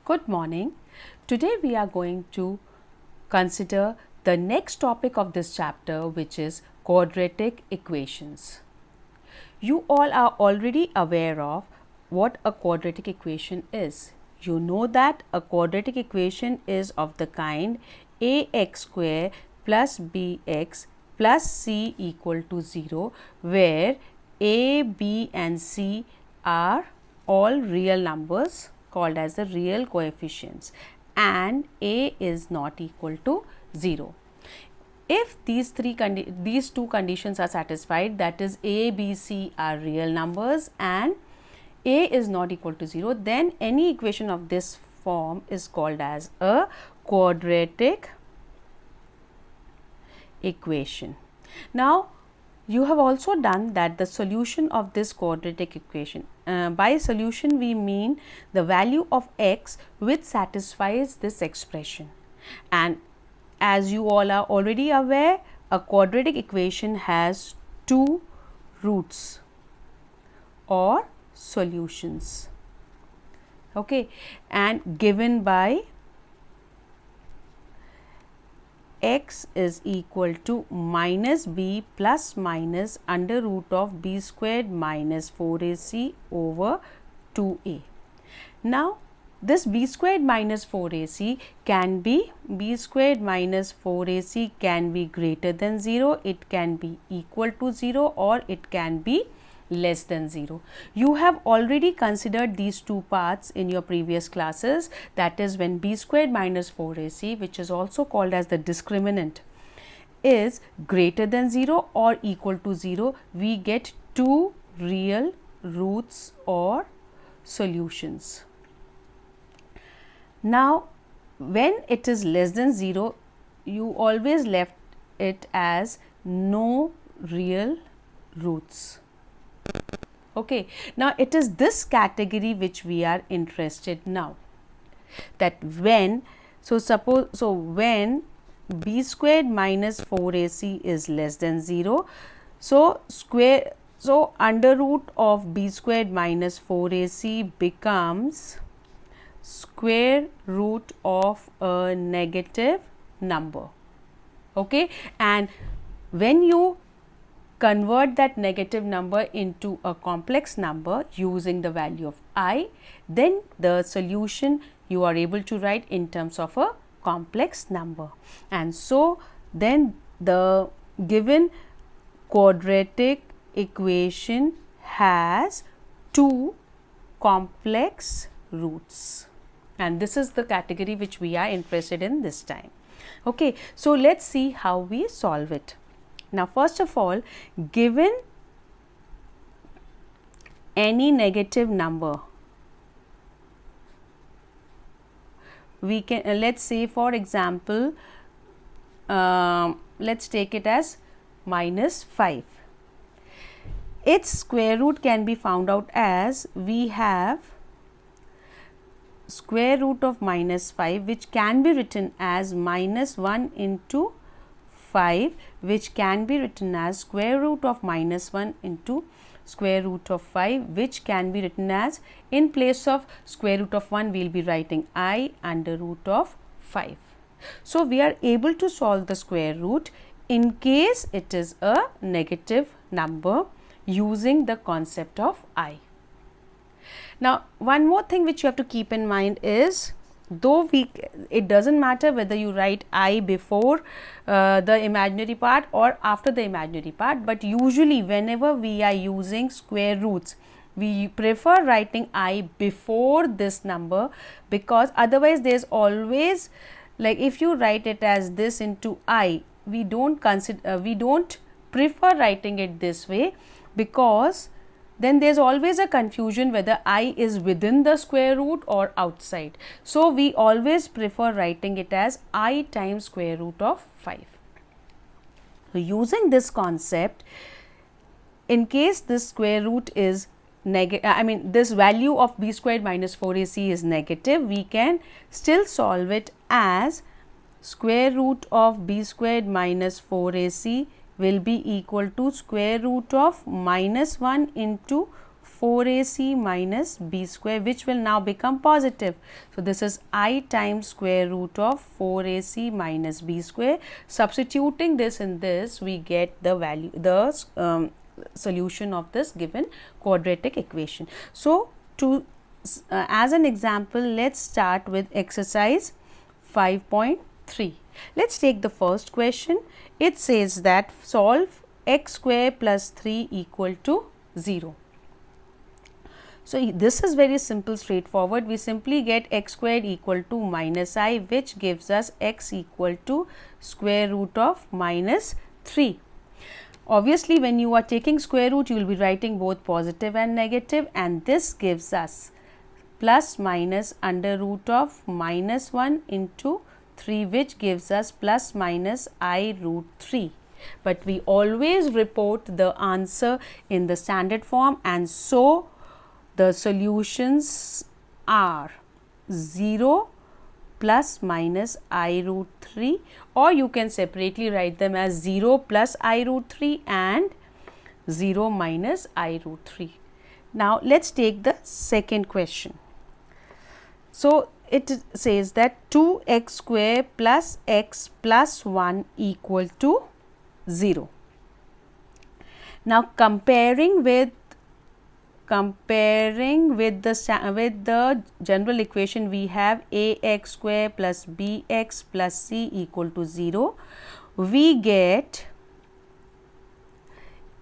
Good morning. Today we are going to consider the next topic of this chapter, which is quadratic equations. You all are already aware of what a quadratic equation is. You know that a quadratic equation is of the kind ax square plus bx plus c equal to 0, where a, b and c are all real numbers called as the real coefficients and a is not equal to 0. If these two conditions are satisfied, that is a, b, c are real numbers and a is not equal to 0, then any equation of this form is called as a quadratic equation. Now, you have also done that the solution of this quadratic equation. By solution we mean the value of x which satisfies this expression. And as you all are already aware, a quadratic equation has two roots or solutions. Okay, and given by x is equal to minus b plus minus under root of b squared minus 4ac over 2a. Now, this b squared minus 4ac can be b squared minus 4ac can be greater than 0, it can be equal to 0 or it can be less than 0. You have already considered these two parts in your previous classes, that is when b squared minus 4ac, which is also called as the discriminant, is greater than 0 or equal to 0, we get two real roots or solutions. Now, when it is less than 0, you always left it as no real roots. Okay, now it is this category which we are interested now, that when when b squared minus 4ac is less than 0, so under root of b squared minus 4ac becomes square root of a negative number. Okay, and when you convert that negative number into a complex number using the value of I, then the solution you are able to write in terms of a complex number. And so then the given quadratic equation has two complex roots, and this is the category which we are interested in this time. Okay, so let's see how we solve it. Now, first of all, given any negative number, we can let's say for example, let's take it as minus 5. Its square root can be found out as we have square root of minus 5, which can be written as minus 1 into 5, which can be written as square root of minus 1 into square root of 5, which can be written as, in place of square root of 1 we will be writing I under root of 5. So, we are able to solve the square root in case it is a negative number using the concept of I. Now, one more thing which you have to keep in mind is, though it doesn't matter whether you write I before the imaginary part or after the imaginary part, but usually whenever we are using square roots, we prefer writing I before this number, because otherwise there is always, like if you write it as this into I, we don't prefer writing it this way, because then there is always a confusion whether I is within the square root or outside. So, we always prefer writing it as I times square root of 5. So, using this concept, in case this square root is this value of b squared minus 4ac is negative, we can still solve it as square root of b squared minus 4ac will be equal to square root of minus 1 into 4ac minus b square, which will now become positive. So this is I times square root of 4ac minus b square. Substituting this in this, we get the value, the solution of this given quadratic equation. So as an example, let's start with exercise 5.3. Let's take the first question. It says that solve x square plus 3 equal to 0. So this is very simple, straightforward. We simply get x squared equal to minus I, which gives us x equal to square root of minus 3. Obviously, when you are taking square root, you will be writing both positive and negative, and this gives us plus minus under root of minus 1 into 3, which gives us plus minus I root 3. But we always report the answer in the standard form, and so the solutions are 0 plus minus I root 3, or you can separately write them as 0 plus I root 3 and 0 minus I root 3. Now let's take the second question. So it says that 2x square plus x plus 1 equal to 0. Now comparing with the general equation, we have ax square plus bx plus c equal to 0. We get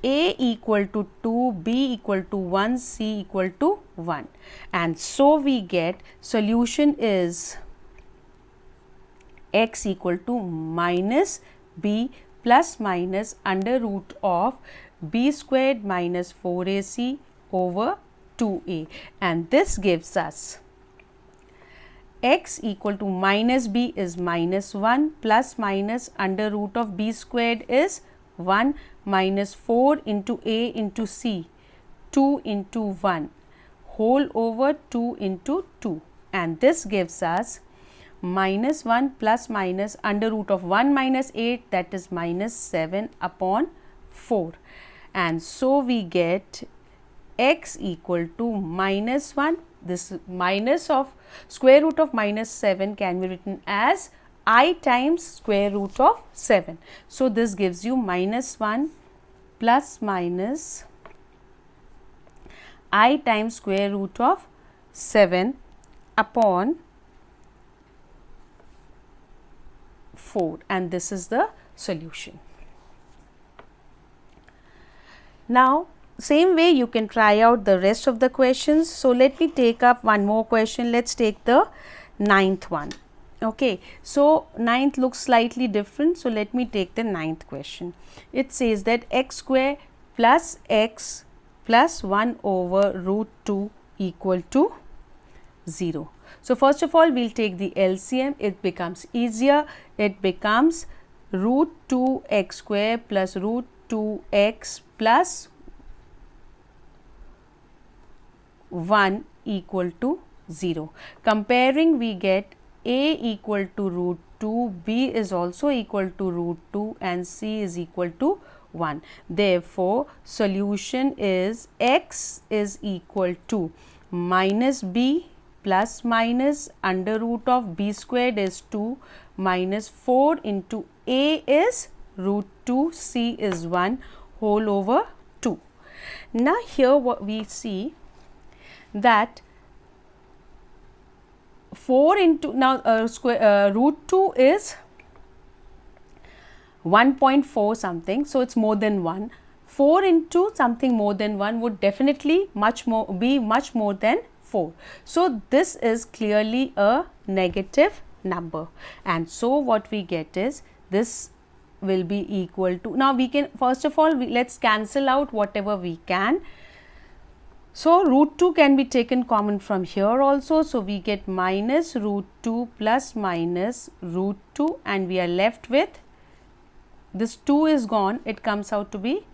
a equal to 2, b equal to 1, c equal to 1, and so we get solution is x equal to minus b plus minus under root of b squared minus 4ac over 2a, and this gives us x equal to minus b is minus 1 plus minus under root of b squared is 1 minus 4 into a into c, 2 into 1 whole over 2 into 2, and this gives us minus 1 plus minus under root of 1 minus 8, that is minus 7 upon 4, and so we get x equal to minus 1. This minus of square root of minus 7 can be written as I times square root of 7. So this gives you minus 1 plus minus I times square root of 7 upon 4, and this is the solution. Now same way you can try out the rest of the questions. So let me take up one more question. Let's take the 9th one. Okay, so 9th looks slightly different, so let me take the 9th question. It says that x square plus x plus 1 over root 2 equal to 0. So first of all, we'll take the LCM. It becomes easier. It becomes root 2 x square plus root 2x plus 1 equal to 0. Comparing, we get a equal to root 2, b is also equal to root 2, and c is equal to 1. Therefore, solution is x is equal to minus b plus minus under root of b squared is 2 minus 4 into a is root 2, c is 1 whole over 2. Now here what we see that 4 into root 2 is 1.4 something, so it's more than 1. 4 into something more than 1 would definitely be much more than 4. So this is clearly a negative number, and so what we get is this will be equal to, now we can first of all let's cancel out whatever we can. So root 2 can be taken common from here also, so we get minus root 2 plus minus root 2, and we are left with this 2 is gone, it comes out to be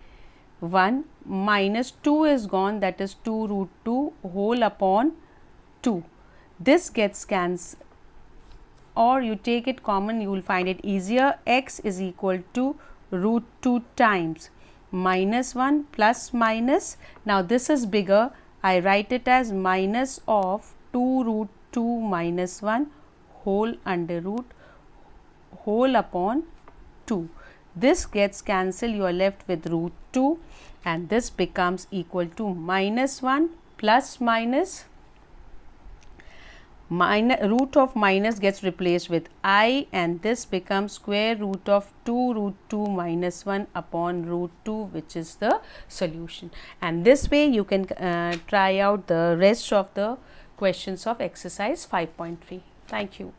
1 minus 2 is gone, that is 2 root 2 whole upon 2. This gets cancelled, or you take it common, you will find it easier. X is equal to root 2 times minus 1 plus minus, now this is bigger, I write it as minus of 2 root 2 minus 1 whole under root whole upon 2. This gets cancelled, you are left with root 2, and this becomes equal to minus 1 plus minus root of minus gets replaced with I, and this becomes square root of 2 root 2 minus 1 upon root 2, which is the solution. And this way you can try out the rest of the questions of exercise 5.3. Thank you.